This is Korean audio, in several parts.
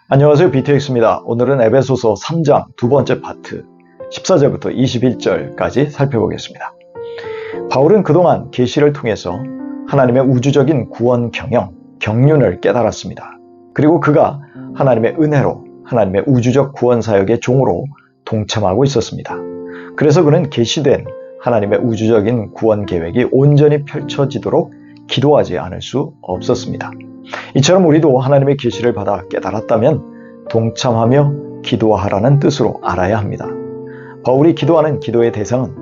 안녕하세요. BTX입니다. 오늘은 에베소서 3장 두 번째 파트 14절부터 21절까지 살펴보겠습니다. 바울은 그동안 계시를 통해서 하나님의 우주적인 구원 경영, 경륜을 깨달았습니다. 그리고 그가 하나님의 은혜로 하나님의 우주적 구원 사역의 종으로 동참하고 있었습니다. 그래서 그는 계시된 하나님의 우주적인 구원 계획이 온전히 펼쳐지도록 기도하지 않을 수 없었습니다. 이처럼 우리도 하나님의 계시를 받아 깨달았다면 동참하며 기도하라는 뜻으로 알아야 합니다. 바울이 기도하는 기도의 대상은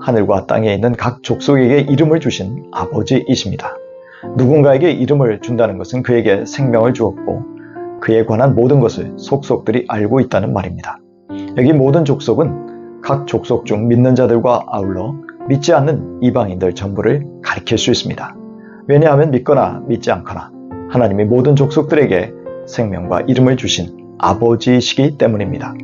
하늘과 땅에 있는 각 족속에게 이름을 주신 아버지이십니다. 누군가에게 이름을 준다는 것은 그에게 생명을 주었고 그에 관한 모든 것을 속속들이 알고 있다는 말입니다. 여기 모든 족속은 각 족속 중 믿는 자들과 아울러 믿지 않는 이방인들 전부를 가리킬 수 있습니다. 왜냐하면 믿거나 믿지 않거나 하나님이 모든 족속들에게 생명과 이름을 주신 아버지이시기 때문입니다.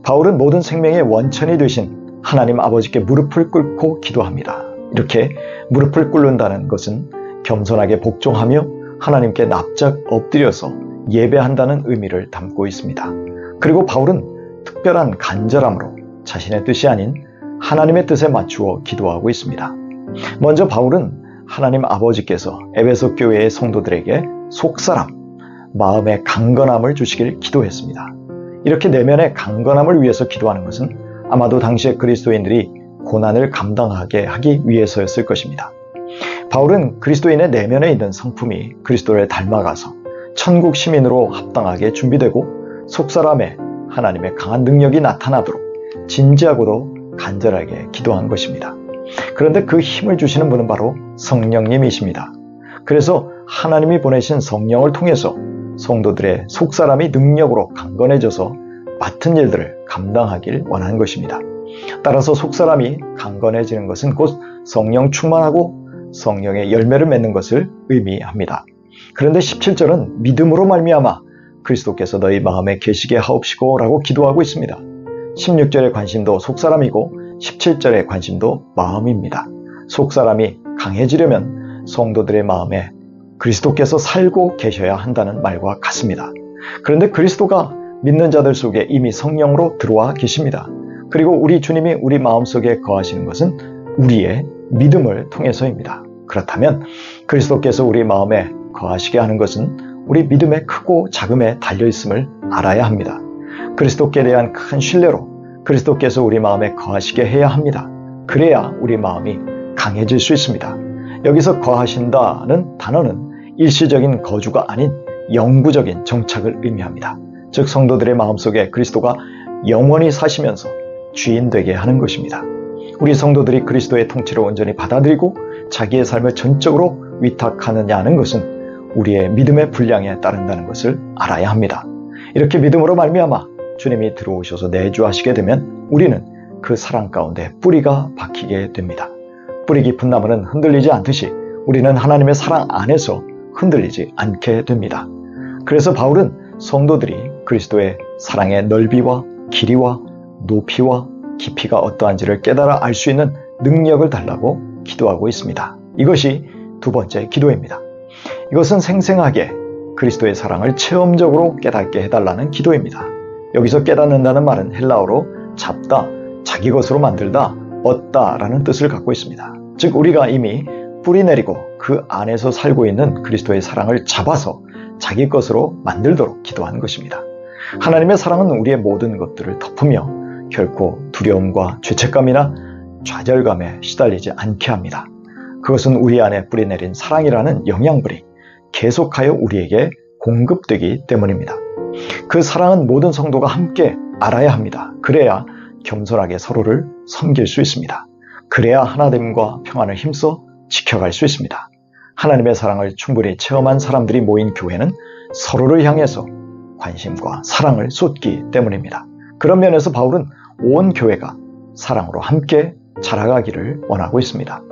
바울은 모든 생명의 원천이 되신 하나님 아버지께 무릎을 꿇고 기도합니다. 이렇게 무릎을 꿇는다는 것은 겸손하게 복종하며 하나님께 납작 엎드려서 예배한다는 의미를 담고 있습니다. 그리고 바울은 특별한 간절함으로 자신의 뜻이 아닌 하나님의 뜻에 맞추어 기도하고 있습니다. 먼저 바울은 하나님 아버지께서 에베소 교회의 성도들에게 속사람, 마음의 강건함을 주시길 기도했습니다. 이렇게 내면의 강건함을 위해서 기도하는 것은 아마도 당시의 그리스도인들이 고난을 감당하게 하기 위해서였을 것입니다. 바울은 그리스도인의 내면에 있는 성품이 그리스도를 닮아가서 천국 시민으로 합당하게 준비되고 속사람에 하나님의 강한 능력이 나타나도록 진지하고도 간절하게 기도한 것입니다. 그런데 그 힘을 주시는 분은 바로 성령님이십니다. 그래서 하나님이 보내신 성령을 통해서 성도들의 속사람이 능력으로 강건해져서 맡은 일들을 감당하길 원한 것입니다. 따라서 속사람이 강건해지는 것은 곧 성령 충만하고 성령의 열매를 맺는 것을 의미합니다. 그런데 17절은 믿음으로 말미암아 그리스도께서 너희 마음에 계시게 하옵시고 라고 기도하고 있습니다. 16절의 관심도 속사람이고 17절의 관심도 마음입니다. 속사람이 강해지려면 성도들의 마음에 그리스도께서 살고 계셔야 한다는 말과 같습니다. 그런데 그리스도가 믿는 자들 속에 이미 성령으로 들어와 계십니다. 그리고 우리 주님이 우리 마음속에 거하시는 것은 우리의 믿음을 통해서입니다. 그렇다면 그리스도께서 우리 마음에 거하시게 하는 것은 우리 믿음의 크고 작음에 달려있음을 알아야 합니다. 그리스도께 대한 큰 신뢰로 그리스도께서 우리 마음에 거하시게 해야 합니다. 그래야 우리 마음이 강해질 수 있습니다. 여기서 거하신다는 단어는 일시적인 거주가 아닌 영구적인 정착을 의미합니다. 즉 성도들의 마음속에 그리스도가 영원히 사시면서 주인 되게 하는 것입니다. 우리 성도들이 그리스도의 통치를 온전히 받아들이고 자기의 삶을 전적으로 위탁하느냐는 것은 우리의 믿음의 분량에 따른다는 것을 알아야 합니다. 이렇게 믿음으로 말미암아 주님이 들어오셔서 내주하시게 되면 우리는 그 사랑 가운데 뿌리가 박히게 됩니다. 뿌리 깊은 나무는 흔들리지 않듯이 우리는 하나님의 사랑 안에서 흔들리지 않게 됩니다. 그래서 바울은 성도들이 그리스도의 사랑의 넓이와 길이와 높이와 깊이가 어떠한지를 깨달아 알 수 있는 능력을 달라고 기도하고 있습니다. 이것이 두 번째 기도입니다. 이것은 생생하게 그리스도의 사랑을 체험적으로 깨닫게 해달라는 기도입니다. 여기서 깨닫는다는 말은 헬라어로 잡다, 자기 것으로 만들다, 얻다 라는 뜻을 갖고 있습니다. 즉 우리가 이미 뿌리 내리고 그 안에서 살고 있는 그리스도의 사랑을 잡아서 자기 것으로 만들도록 기도하는 것입니다. 하나님의 사랑은 우리의 모든 것들을 덮으며 결코 두려움과 죄책감이나 좌절감에 시달리지 않게 합니다. 그것은 우리 안에 뿌리 내린 사랑이라는 영양분이 계속하여 우리에게 공급되기 때문입니다. 그 사랑은 모든 성도가 함께 알아야 합니다. 그래야 겸손하게 서로를 섬길 수 있습니다. 그래야 하나됨과 평안을 힘써 지켜갈 수 있습니다. 하나님의 사랑을 충분히 체험한 사람들이 모인 교회는 서로를 향해서 관심과 사랑을 쏟기 때문입니다. 그런 면에서 바울은 온 교회가 사랑으로 함께 자라가기를 원하고 있습니다.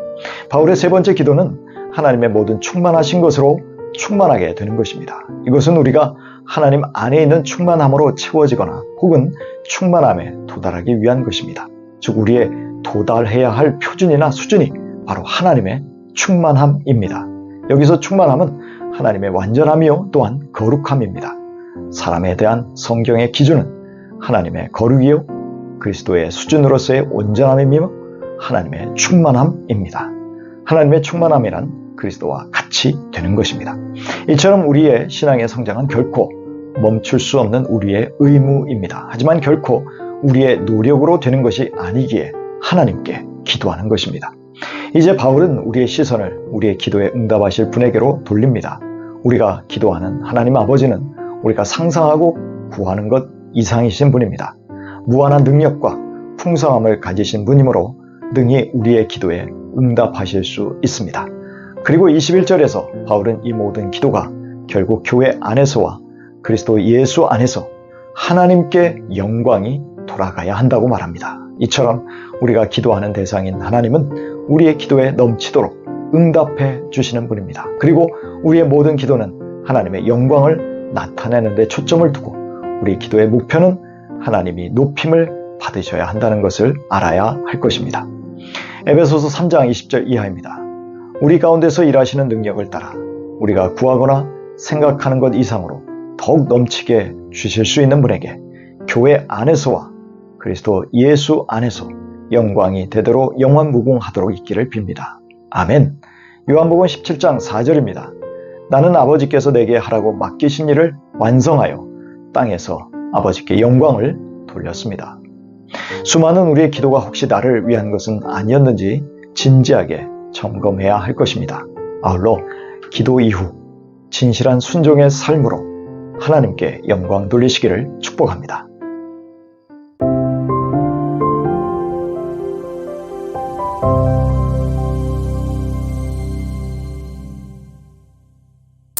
바울의 세 번째 기도는 하나님의 모든 충만하신 것으로 충만하게 되는 것입니다. 이것은 우리가 하나님 안에 있는 충만함으로 채워지거나 혹은 충만함에 도달하기 위한 것입니다. 즉 우리의 도달해야 할 표준이나 수준이 바로 하나님의 충만함입니다. 여기서 충만함은 하나님의 완전함이요 또한 거룩함입니다. 사람에 대한 성경의 기준은 하나님의 거룩이요 그리스도의 수준으로서의 온전함이며 하나님의 충만함입니다. 하나님의 충만함이란 그리스도와 같이 되는 것입니다. 이처럼 우리의 신앙의 성장은 결코 멈출 수 없는 우리의 의무입니다. 하지만 결코 우리의 노력으로 되는 것이 아니기에 하나님께 기도하는 것입니다. 이제 바울은 우리의 시선을 우리의 기도에 응답하실 분에게로 돌립니다. 우리가 기도하는 하나님 아버지는 우리가 상상하고 구하는 것 이상이신 분입니다. 무한한 능력과 풍성함을 가지신 분이므로 능히 우리의 기도에 응답하실 수 있습니다. 그리고 21절에서 바울은 이 모든 기도가 결국 교회 안에서와 그리스도 예수 안에서 하나님께 영광이 돌아가야 한다고 말합니다. 이처럼 우리가 기도하는 대상인 하나님은 우리의 기도에 넘치도록 응답해 주시는 분입니다. 그리고 우리의 모든 기도는 하나님의 영광을 나타내는 데 초점을 두고 우리 기도의 목표는 하나님이 높임을 받으셔야 한다는 것을 알아야 할 것입니다. 에베소서 3장 20절 이하입니다. 우리 가운데서 일하시는 능력을 따라 우리가 구하거나 생각하는 것 이상으로 더욱 넘치게 주실 수 있는 분에게 교회 안에서와 그리스도 예수 안에서 영광이 되도록 영원무궁하도록 있기를 빕니다. 아멘. 요한복음 17장 4절입니다. 나는 아버지께서 내게 하라고 맡기신 일을 완성하여 땅에서 아버지께 영광을 돌렸습니다. 수많은 우리의 기도가 혹시 나를 위한 것은 아니었는지 진지하게 점검해야 할 것입니다. 아울러 기도 이후 진실한 순종의 삶으로 하나님께 영광 돌리시기를 축복합니다.